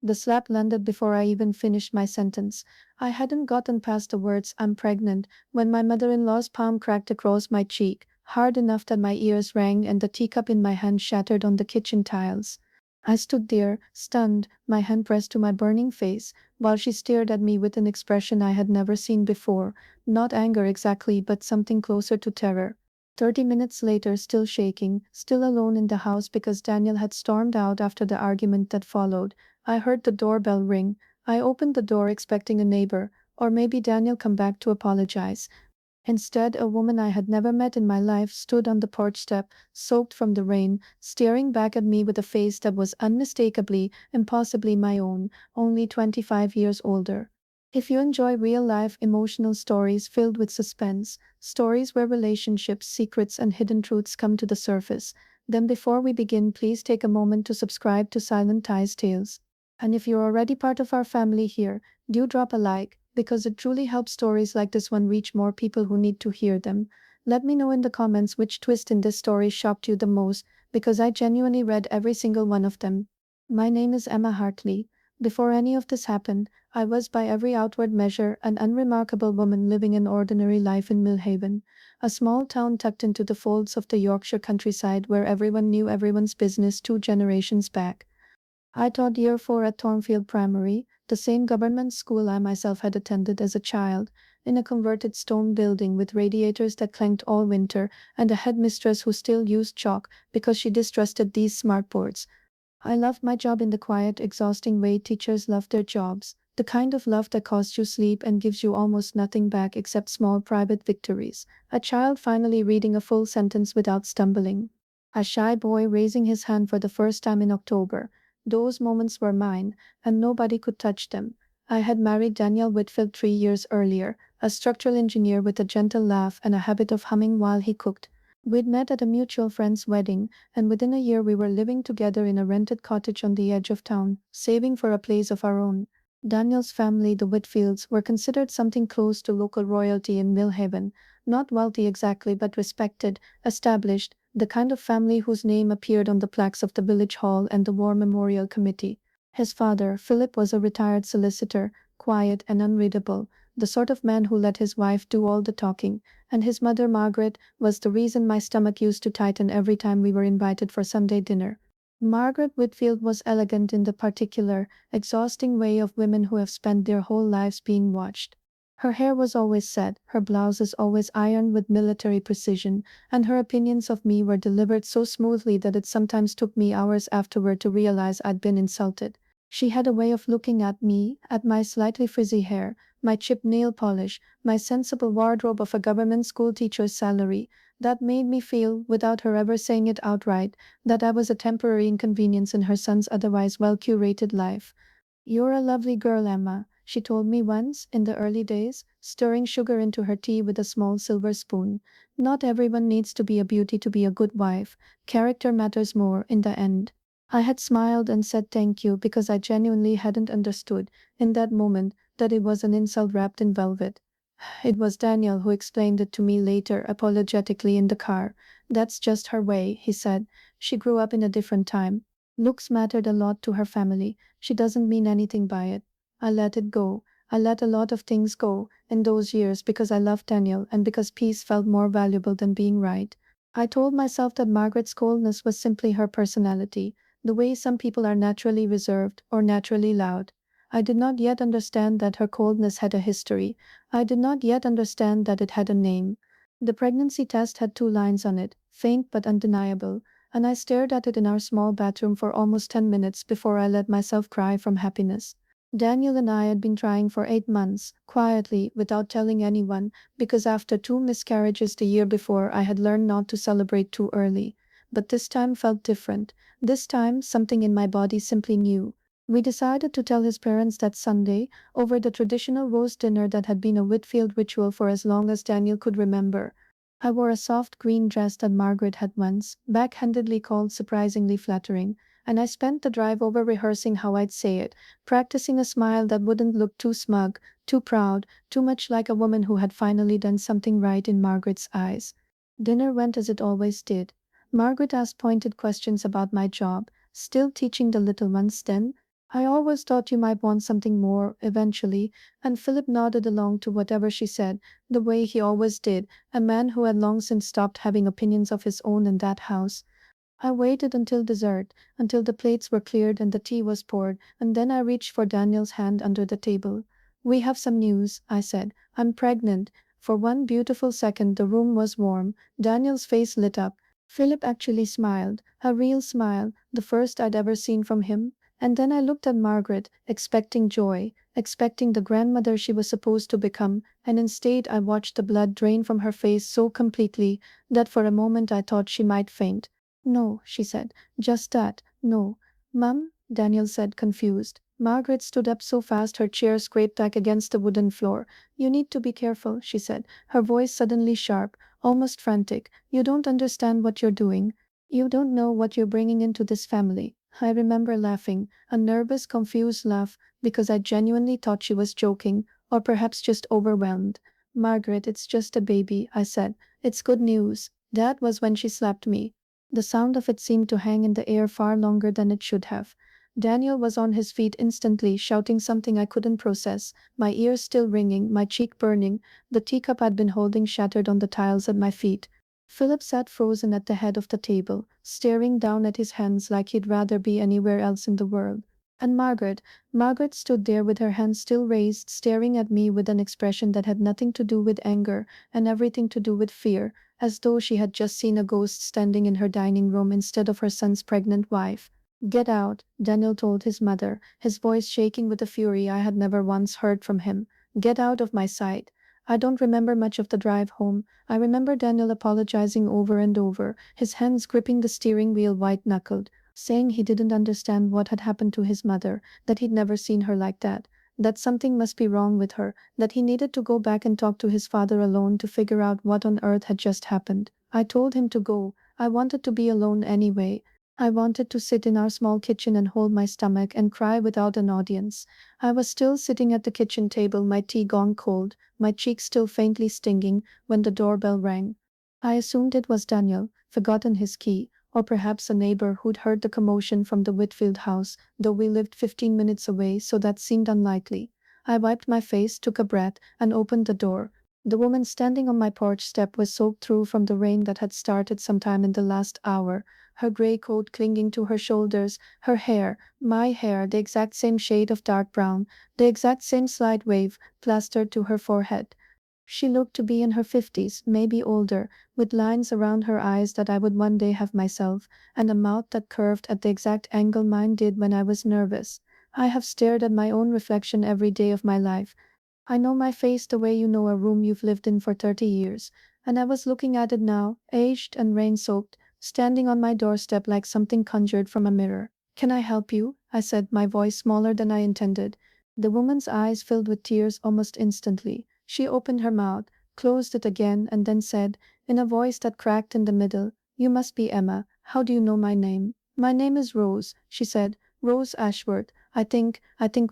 The slap landed before I even finished my sentence. I hadn't gotten past the words "I'm pregnant" when my mother-in-law's palm cracked across my cheek, hard enough that my ears rang and the teacup in my hand shattered on the kitchen tiles. I stood there, stunned, my hand pressed to my burning face, while she stared at me with an expression I had never seen before, not anger exactly, but something closer to terror. 30 minutes later, still shaking, still alone in the house because Daniel had stormed out after the argument that followed, I heard the doorbell ring. I opened the door expecting a neighbor, or maybe Daniel come back to apologize. Instead, a woman I had never met in my life stood on the porch step, soaked from the rain, staring back at me with a face that was unmistakably, impossibly my own, only 25 years older. If you enjoy real-life emotional stories filled with suspense, stories where relationships, secrets, and hidden truths come to the surface, then before we begin, please take a moment to subscribe to Silent Ties Tales. And if you're already part of our family here, do drop a like, because it truly helps stories like this one reach more people who need to hear them. Let me know in the comments which twist in this story shocked you the most, because I genuinely read every single one of them. My name is Emma Hartley. Before any of this happened, I was by every outward measure an unremarkable woman living an ordinary life in Millhaven, a small town tucked into the folds of the Yorkshire countryside where everyone knew everyone's business 2 generations back. I taught Year 4 at Thornfield Primary, the same government school I myself had attended as a child, in a converted stone building with radiators that clanked all winter, and a headmistress who still used chalk because she distrusted these smartboards. I loved my job in the quiet, exhausting way teachers love their jobs, the kind of love that costs you sleep and gives you almost nothing back except small private victories. A child finally reading a full sentence without stumbling. A shy boy raising his hand for the first time in October. Those moments were mine, and nobody could touch them. I had married Daniel Whitfield 3 years earlier, a structural engineer with a gentle laugh and a habit of humming while he cooked. We'd met at a mutual friend's wedding, and within a year we were living together in a rented cottage on the edge of town, saving for a place of our own. Daniel's family, the Whitfields, were considered something close to local royalty in Millhaven, not wealthy exactly, but respected, established, the kind of family whose name appeared on the plaques of the village hall and the War Memorial Committee. His father, Philip, was a retired solicitor, quiet and unreadable, the sort of man who let his wife do all the talking, and his mother, Margaret, was the reason my stomach used to tighten every time we were invited for Sunday dinner. Margaret Whitfield was elegant in the particular, exhausting way of women who have spent their whole lives being watched. Her hair was always set, her blouses always ironed with military precision, and her opinions of me were delivered so smoothly that it sometimes took me hours afterward to realize I'd been insulted. She had a way of looking at me, at my slightly frizzy hair, my chipped nail polish, my sensible wardrobe of a government school teacher's salary, that made me feel, without her ever saying it outright, that I was a temporary inconvenience in her son's otherwise well-curated life. "You're a lovely girl, Emma," she told me once, in the early days, stirring sugar into her tea with a small silver spoon. "Not everyone needs to be a beauty to be a good wife. Character matters more, in the end." I had smiled and said thank you because I genuinely hadn't understood, in that moment, that it was an insult wrapped in velvet. It was Daniel who explained it to me later, apologetically in the car. "That's just her way," he said. "She grew up in a different time. Looks mattered a lot to her family. She doesn't mean anything by it." I let it go. I let a lot of things go in those years because I loved Daniel and because peace felt more valuable than being right. I told myself that Margaret's coldness was simply her personality, the way some people are naturally reserved or naturally loud. I did not yet understand that her coldness had a history. I did not yet understand that it had a name. The pregnancy test had 2 lines on it, faint but undeniable, and I stared at it in our small bathroom for almost 10 minutes before I let myself cry from happiness. Daniel and I had been trying for 8 months, quietly, without telling anyone, because after 2 miscarriages the year before I had learned not to celebrate too early. But this time felt different. This time something in my body simply knew. We decided to tell his parents that Sunday, over the traditional roast dinner that had been a Whitfield ritual for as long as Daniel could remember. I wore a soft green dress that Margaret had once backhandedly called surprisingly flattering, and I spent the drive over rehearsing how I'd say it, practicing a smile that wouldn't look too smug, too proud, too much like a woman who had finally done something right in Margaret's eyes. Dinner went as it always did. Margaret asked pointed questions about my job. "Still teaching the little ones then?" I always thought you might want something more, eventually, and Philip nodded along to whatever she said, the way he always did, a man who had long since stopped having opinions of his own in that house. I waited until dessert, until the plates were cleared and the tea was poured, and then I reached for Daniel's hand under the table. We have some news, I said. I'm pregnant. For one beautiful second, the room was warm. Daniel's face lit up. Philip actually smiled, a real smile, the first I'd ever seen from him. And then I looked at Margaret, expecting joy, expecting the grandmother she was supposed to become, and instead I watched the blood drain from her face so completely that for a moment I thought she might faint. No, she said. Just that. No. Mum, Daniel said, confused. Margaret stood up so fast her chair scraped back against the wooden floor. You need to be careful, she said, her voice suddenly sharp, almost frantic. You don't understand what you're doing. You don't know what you're bringing into this family. I remember laughing, a nervous, confused laugh, because I genuinely thought she was joking, or perhaps just overwhelmed. Margaret, it's just a baby, I said. It's good news. That was when she slapped me. The sound of it seemed to hang in the air far longer than it should have. Daniel was on his feet instantly, shouting something I couldn't process, my ears still ringing, my cheek burning, the teacup I'd been holding shattered on the tiles at my feet. Philip sat frozen at the head of the table, staring down at his hands like he'd rather be anywhere else in the world. And Margaret stood there with her hands still raised, staring at me with an expression that had nothing to do with anger and everything to do with fear, as though she had just seen a ghost standing in her dining room instead of her son's pregnant wife. Get out, Daniel told his mother, his voice shaking with a fury I had never once heard from him. Get out of my sight. I don't remember much of the drive home. I remember Daniel apologizing over and over, his hands gripping the steering wheel white-knuckled, saying he didn't understand what had happened to his mother, that he'd never seen her like that something must be wrong with her, that he needed to go back and talk to his father alone to figure out what on earth had just happened. I told him to go. I wanted to be alone anyway. I wanted to sit in our small kitchen and hold my stomach and cry without an audience. I was still sitting at the kitchen table, my tea gone cold, my cheeks still faintly stinging, when the doorbell rang. I assumed it was Daniel, forgotten his key, or perhaps a neighbor who'd heard the commotion from the Whitfield house, though we lived 15 minutes away, so that seemed unlikely. I wiped my face, took a breath, and opened the door. The woman standing on my porch step was soaked through from the rain that had started sometime in the last hour, her gray coat clinging to her shoulders, her hair, my hair, the exact same shade of dark brown, the exact same slight wave, plastered to her forehead. She looked to be in her 50s, maybe older, with lines around her eyes that I would one day have myself, and a mouth that curved at the exact angle mine did when I was nervous. I have stared at my own reflection every day of my life. I know my face the way you know a room you've lived in for 30 years, and I was looking at it now, aged and rain-soaked, standing on my doorstep like something conjured from a mirror. Can I help you? I said, my voice smaller than I intended. The woman's eyes filled with tears almost instantly. She opened her mouth, closed it again, and then said, in a voice that cracked in the middle, "You must be Emma. How do you know my name?" "My name is Rose," she said. "Rose Ashworth. I think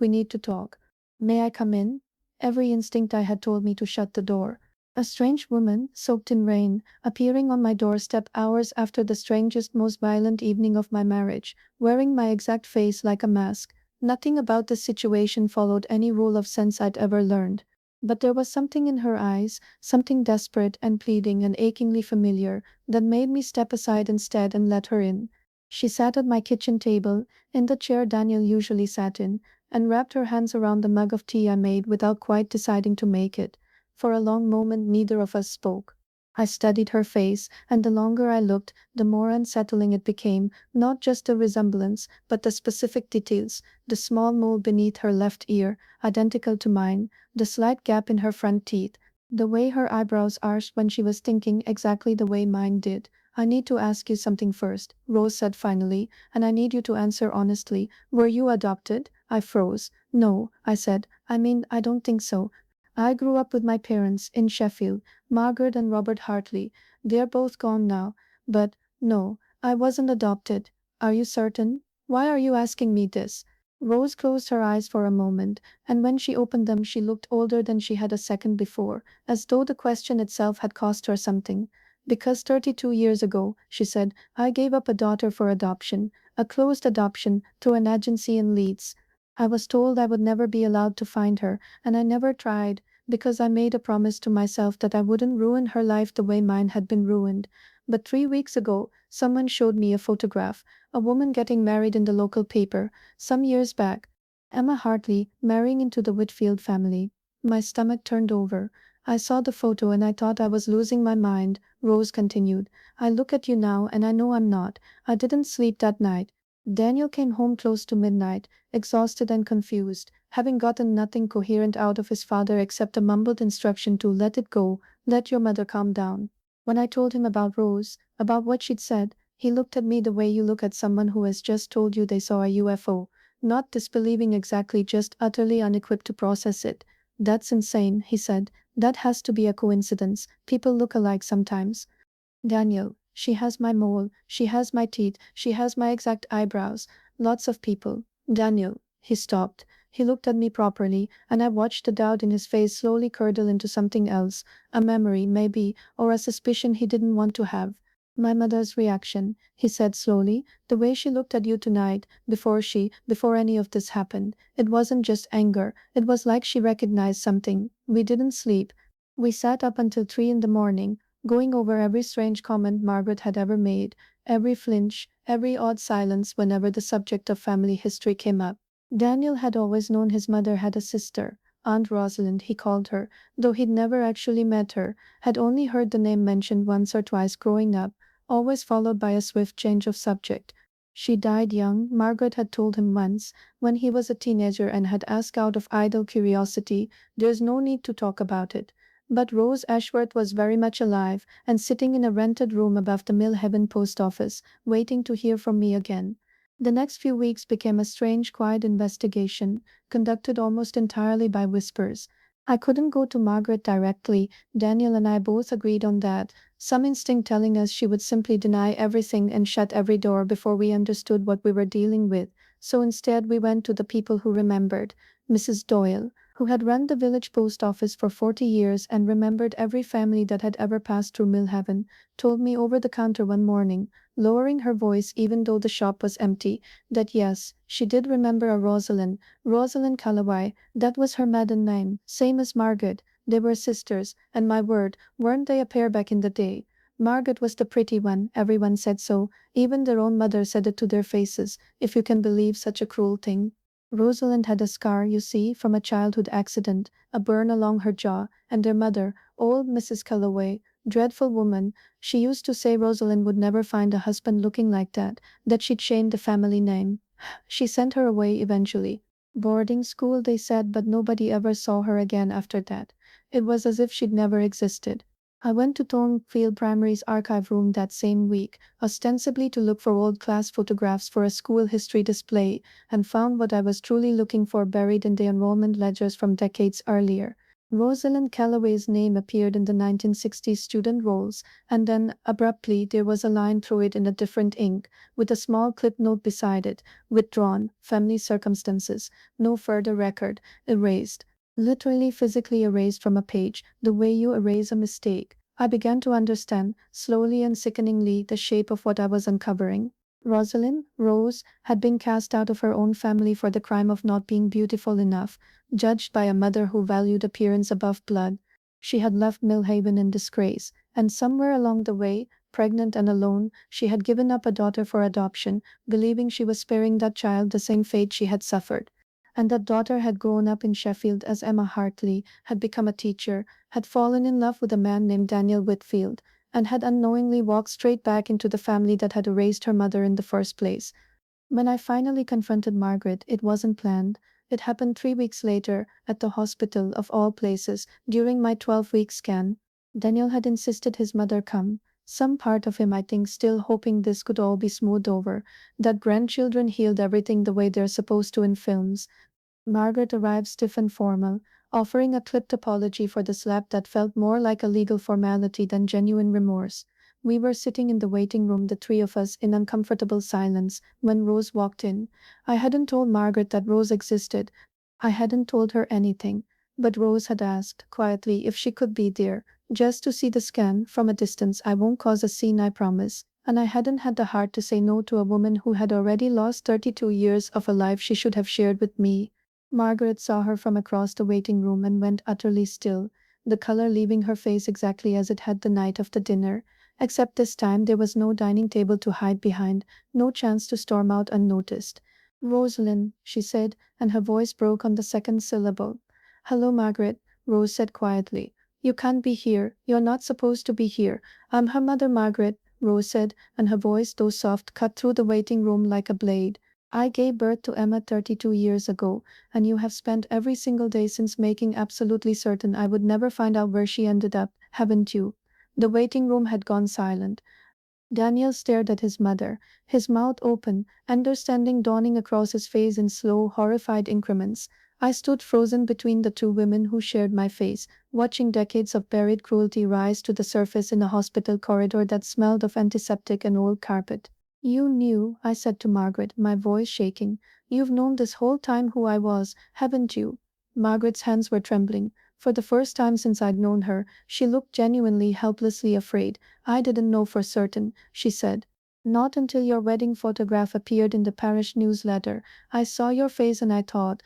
we need to talk." "May I come in?" Every instinct I had told me to shut the door. A strange woman, soaked in rain, appearing on my doorstep hours after the strangest, most violent evening of my marriage, wearing my exact face like a mask. Nothing about this situation followed any rule of sense I'd ever learned. But there was something in her eyes, something desperate and pleading and achingly familiar, that made me step aside instead and let her in. She sat at my kitchen table, in the chair Daniel usually sat in, and wrapped her hands around the mug of tea I made without quite deciding to make it. For a long moment neither of us spoke. I studied her face, and the longer I looked, the more unsettling it became, not just the resemblance, but the specific details, the small mole beneath her left ear, identical to mine, the slight gap in her front teeth, the way her eyebrows arched when she was thinking exactly the way mine did. "I need to ask you something first," Rose said finally, "and I need you to answer honestly. Were you adopted?" I froze. "No," I said. "I mean, I don't think so. I grew up with my parents in Sheffield, Margaret and Robert Hartley. They're both gone now. But, no, I wasn't adopted." "Are you certain? Why are you asking me this?" Rose closed her eyes for a moment, and when she opened them she looked older than she had a second before, as though the question itself had cost her something. "Because 32 years ago," she said, "I gave up a daughter for adoption, a closed adoption, through an agency in Leeds. I was told I would never be allowed to find her, and I never tried, because I made a promise to myself that I wouldn't ruin her life the way mine had been ruined. But 3 weeks ago, someone showed me a photograph, a woman getting married in the local paper, some years back. Emma Hartley marrying into the Whitfield family. My stomach turned over. I saw the photo and I thought I was losing my mind, Rose continued. I look at you now and I know I'm not. I didn't sleep that night. Daniel came home close to midnight, exhausted and confused, having gotten nothing coherent out of his father except a mumbled instruction to let it go, let your mother calm down. When I told him about Rose, about what she'd said, he looked at me the way you look at someone who has just told you they saw a UFO, not disbelieving exactly, just utterly unequipped to process it. That's insane, he said. That has to be a coincidence. People look alike sometimes. Daniel, she has my mole, she has my teeth, she has my exact eyebrows. Lots of people. Daniel. He stopped. He looked at me properly, and I watched the doubt in his face slowly curdle into something else, a memory, maybe, or a suspicion he didn't want to have. My mother's reaction, he said slowly, the way she looked at you tonight, before any of this happened. It wasn't just anger, it was like she recognized something. We didn't sleep. We sat up until 3 in the morning, going over every strange comment Margaret had ever made, every flinch, every odd silence whenever the subject of family history came up. Daniel had always known his mother had a sister, Aunt Rosalind he called her, though he'd never actually met her, had only heard the name mentioned once or twice growing up, always followed by a swift change of subject. She died young, Margaret had told him once, when he was a teenager, and had asked out of idle curiosity, there's no need to talk about it. But Rose Ashworth was very much alive, and sitting in a rented room above the Millhaven post office, waiting to hear from me again. The next few weeks became a strange, quiet investigation, conducted almost entirely by whispers. I couldn't go to Margaret directly, Daniel and I both agreed on that, some instinct telling us she would simply deny everything and shut every door before we understood what we were dealing with. So instead we went to the people who remembered. Mrs. Doyle, who had run the village post office for 40 years and remembered every family that had ever passed through Millhaven, told me over the counter one morning, lowering her voice even though the shop was empty, that yes, she did remember a Rosalind Calloway, that was her maiden name, same as Margaret. They were sisters, and my word, weren't they a pair back in the day? Margaret was the pretty one, everyone said so, even their own mother said it to their faces, if you can believe such a cruel thing. Rosalind had a scar, you see, from a childhood accident, a burn along her jaw, and their mother, old Mrs. Calloway, dreadful woman, she used to say Rosalind would never find a husband looking like that she'd shame the family name. She sent her away eventually. Boarding school, they said, but nobody ever saw her again after that. It was as if she'd never existed. I went to Thornfield Primary's archive room that same week, ostensibly to look for old class photographs for a school history display, and found what I was truly looking for buried in the enrollment ledgers from decades earlier. Rosalind Calloway's name appeared in the 1960s student rolls, and then, abruptly, there was a line through it in a different ink, with a small clip note beside it, withdrawn, family circumstances, no further record, erased. Literally physically erased from a page, the way you erase a mistake. I began to understand, slowly and sickeningly, the shape of what I was uncovering. Rose, had been cast out of her own family for the crime of not being beautiful enough, judged by a mother who valued appearance above blood. She had left Millhaven in disgrace, and somewhere along the way, pregnant and alone, she had given up a daughter for adoption, believing she was sparing that child the same fate she had suffered. And that daughter had grown up in Sheffield as Emma Hartley, had become a teacher, had fallen in love with a man named Daniel Whitfield, and had unknowingly walked straight back into the family that had erased her mother in the first place. When I finally confronted Margaret, it wasn't planned. It happened 3 weeks later, at the hospital, of all places, during my 12-week scan. Daniel had insisted his mother come. Some part of him, I think, still hoping this could all be smoothed over, that grandchildren healed everything the way they're supposed to in films. Margaret arrived stiff and formal, offering a clipped apology for the slap that felt more like a legal formality than genuine remorse. We were sitting in the waiting room, the three of us, in uncomfortable silence, when Rose walked in. I hadn't told Margaret that Rose existed. I hadn't told her anything. But Rose had asked, quietly, if she could be there, just to see the scan, from a distance. I won't cause a scene, I promise. and I hadn't had the heart to say no to a woman who had already lost 32 years of a life she should have shared with me. Margaret saw her from across the waiting room and went utterly still, the color leaving her face exactly as it had the night of the dinner. Except this time there was no dining table to hide behind, no chance to storm out unnoticed. "Rosalind," she said, and her voice broke on the second syllable. "Hello, Margaret," Rose said quietly. "You can't be here. You're not supposed to be here. I'm her mother, Margaret," Rose said, and her voice, though soft, cut through the waiting room like a blade. "I gave birth to Emma 32 years ago, and you have spent every single day since making absolutely certain I would never find out where she ended up, haven't you?" The waiting room had gone silent. Daniel stared at his mother, his mouth open, understanding dawning across his face in slow, horrified increments. I stood frozen between the two women who shared my face, watching decades of buried cruelty rise to the surface in a hospital corridor that smelled of antiseptic and old carpet. "You knew," I said to Margaret, my voice shaking. "You've known this whole time who I was, haven't you?" Margaret's hands were trembling. For the first time since I'd known her, she looked genuinely, helplessly afraid. "I didn't know for certain," she said. "Not until your wedding photograph appeared in the parish newsletter. I saw your face and I thought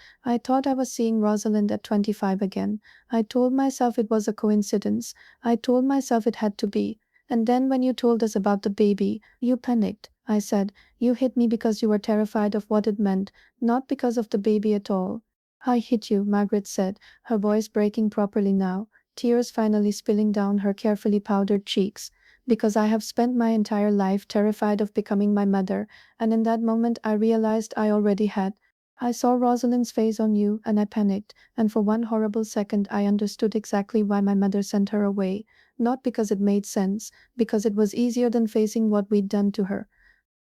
I was seeing Rosalind at 25 again. I told myself it was a coincidence. I told myself it had to be. And then when you told us about the baby, you panicked," I said. "You hit me because you were terrified of what it meant, not because of the baby at all." "I hit you," Margaret said, her voice breaking properly now, tears finally spilling down her carefully powdered cheeks, "because I have spent my entire life terrified of becoming my mother, and in that moment I realized I already had. I saw Rosalind's face on you, and I panicked, and for one horrible second I understood exactly why my mother sent her away, not because it made sense, because it was easier than facing what we'd done to her.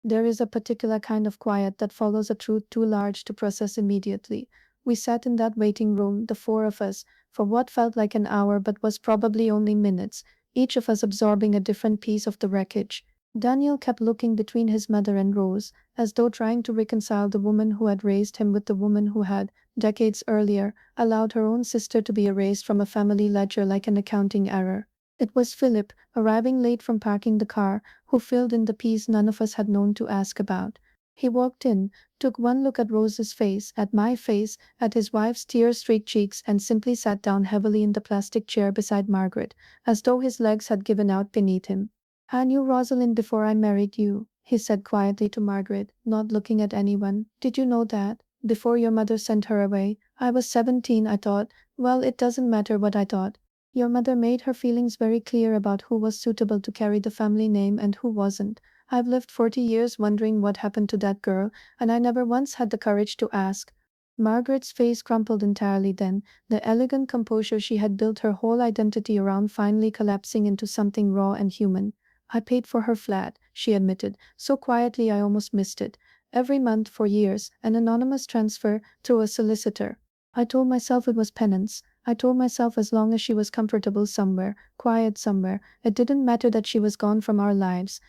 There is a particular kind of quiet that follows a truth too large to process immediately." We sat in that waiting room, the four of us, for what felt like an hour but was probably only minutes, each of us absorbing a different piece of the wreckage. Daniel kept looking between his mother and Rose, as though trying to reconcile the woman who had raised him with the woman who had, decades earlier, allowed her own sister to be erased from a family ledger like an accounting error. It was Philip, arriving late from parking the car, who filled in the piece none of us had known to ask about. He walked in, took one look at Rose's face, at my face, at his wife's tear-streaked cheeks, and simply sat down heavily in the plastic chair beside Margaret, as though his legs had given out beneath him. "I knew Rosalind before I married you," he said quietly to Margaret, not looking at anyone. "Did you know that? Before your mother sent her away. I was 17, I thought. Well, it doesn't matter what I thought. Your mother made her feelings very clear about who was suitable to carry the family name and who wasn't. I've lived 40 years wondering what happened to that girl, and I never once had the courage to ask." Margaret's face crumpled entirely then, the elegant composure she had built her whole identity around finally collapsing into something raw and human. "I paid for her flat," she admitted, so quietly I almost missed it. "Every month for years, an anonymous transfer through a solicitor. I told myself it was penance. I told myself as long as she was comfortable somewhere, quiet somewhere, it didn't matter that she was gone from our lives.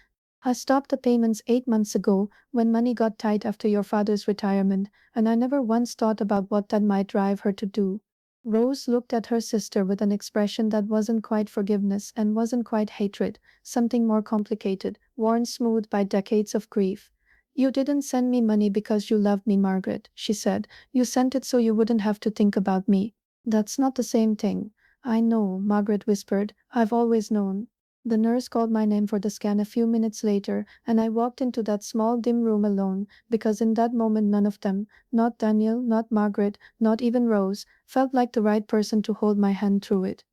I stopped the payments 8 months ago when money got tight after your father's retirement, and I never once thought about what that might drive her to do." Rose looked at her sister with an expression that wasn't quite forgiveness and wasn't quite hatred, something more complicated, worn smooth by decades of grief. "You didn't send me money because you loved me, Margaret," she said. "You sent it so you wouldn't have to think about me." "That's not the same thing." "I know," Margaret whispered. "I've always known." The nurse called my name for the scan a few minutes later, and I walked into that small dim room alone, because in that moment none of them, not Daniel, not Margaret, not even Rose, felt like the right person to hold my hand through it.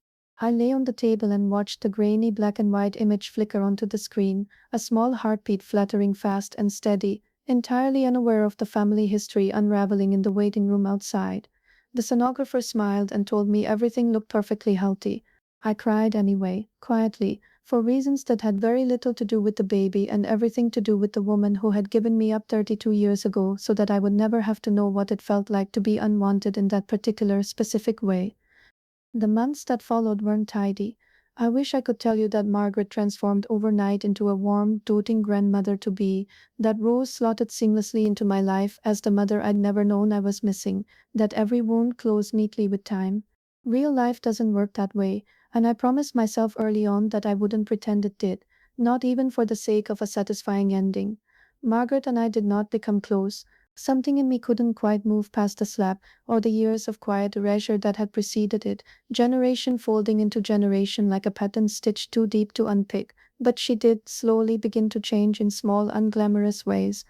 I lay on the table and watched the grainy black and white image flicker onto the screen, a small heartbeat fluttering fast and steady, entirely unaware of the family history unraveling in the waiting room outside. The sonographer smiled and told me everything looked perfectly healthy. I cried anyway, quietly, for reasons that had very little to do with the baby and everything to do with the woman who had given me up 32 years ago so that I would never have to know what it felt like to be unwanted in that particular, specific way. The months that followed weren't tidy. I wish I could tell you that Margaret transformed overnight into a warm, doting grandmother-to-be, that Rose slotted seamlessly into my life as the mother I'd never known I was missing, that every wound closed neatly with time. Real life doesn't work that way, and I promised myself early on that I wouldn't pretend it did. not even for the sake of a satisfying ending. Margaret and I did not become close. Something in me couldn't quite move past the slap or the years of quiet erasure that had preceded it, generation folding into generation like a pattern stitched too deep to unpick. But she did slowly begin to change in small, unglamorous ways.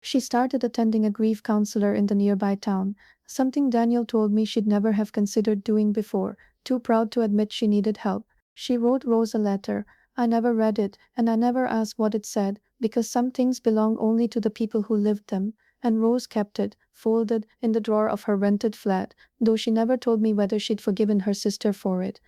She started attending a grief counselor in the nearby town, something Daniel told me she'd never have considered doing before, too proud to admit she needed help. She wrote Rose a letter. I never read it, and I never asked what it said, because some things belong only to the people who lived them, and Rose kept it, folded, in the drawer of her rented flat, though she never told me whether she'd forgiven her sister for it.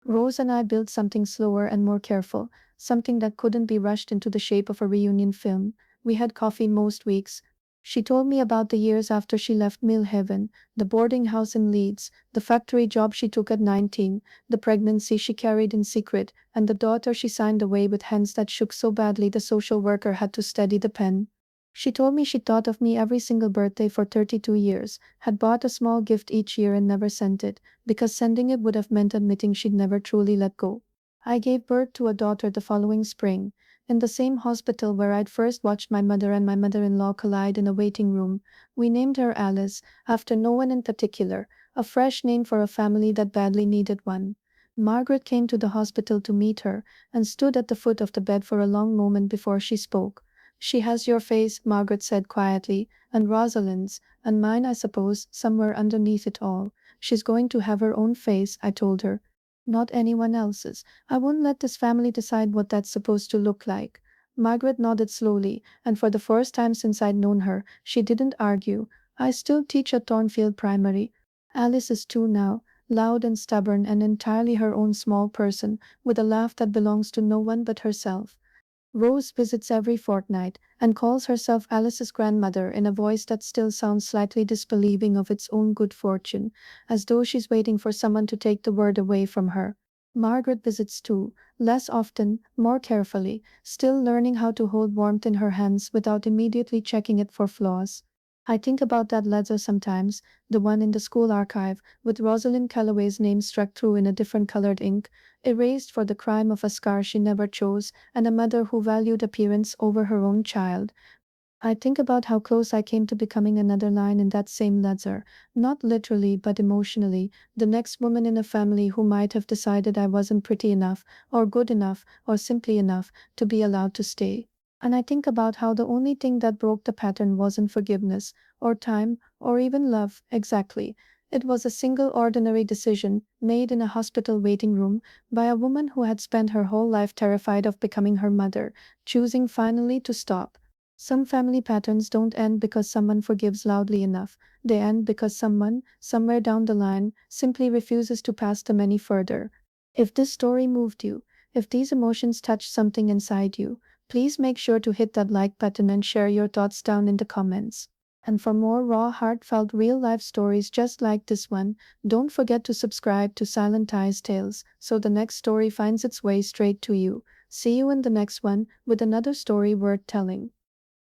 Rose and I built something slower and more careful, something that couldn't be rushed into the shape of a reunion film. We had coffee most weeks. She told me about the years after she left Mill Haven, the boarding house in Leeds, the factory job she took at 19, the pregnancy she carried in secret, and the daughter she signed away with hands that shook so badly the social worker had to steady the pen. She told me she thought of me every single birthday for 32 years, had bought a small gift each year and never sent it, because sending it would have meant admitting she'd never truly let go. I gave birth to a daughter the following spring, in the same hospital where I'd first watched my mother and my mother-in-law collide in a waiting room. We named her Alice, after no one in particular, a fresh name for a family that badly needed one. Margaret came to the hospital to meet her, and stood at the foot of the bed for a long moment before she spoke. "She has your face," Margaret said quietly, "and Rosalind's, and mine, I suppose, somewhere underneath it all. She's going to have her own face," I told her. "Not anyone else's. I won't let this family decide what that's supposed to look like." Margaret nodded slowly, and for the first time since I'd known her, she didn't argue. "I still teach at Thornfield Primary. Alice is 2 now, loud and stubborn and entirely her own small person, with a laugh that belongs to no one but herself. Rose visits every fortnight, and calls herself Alice's grandmother in a voice that still sounds slightly disbelieving of its own good fortune, as though she's waiting for someone to take the word away from her. Margaret visits too, less often, more carefully, still learning how to hold warmth in her hands without immediately checking it for flaws. I think about that letter sometimes, the one in the school archive, with Rosalind Calloway's name struck through in a different colored ink, erased for the crime of a scar she never chose, and a mother who valued appearance over her own child. I think about how close I came to becoming another line in that same ledger, not literally but emotionally, the next woman in a family who might have decided I wasn't pretty enough, or good enough, or simply enough to be allowed to stay. And I think about how the only thing that broke the pattern wasn't forgiveness, or time, or even love, exactly. It was a single ordinary decision, made in a hospital waiting room, by a woman who had spent her whole life terrified of becoming her mother, choosing finally to stop. Some family patterns don't end because someone forgives loudly enough. They end because someone, somewhere down the line, simply refuses to pass them any further. If this story moved you, if these emotions touched something inside you, please make sure to hit that like button and share your thoughts down in the comments. And for more raw, heartfelt, real life stories just like this one, don't forget to subscribe to Silent Eyes Tales so the next story finds its way straight to you. See you in the next one with another story worth telling.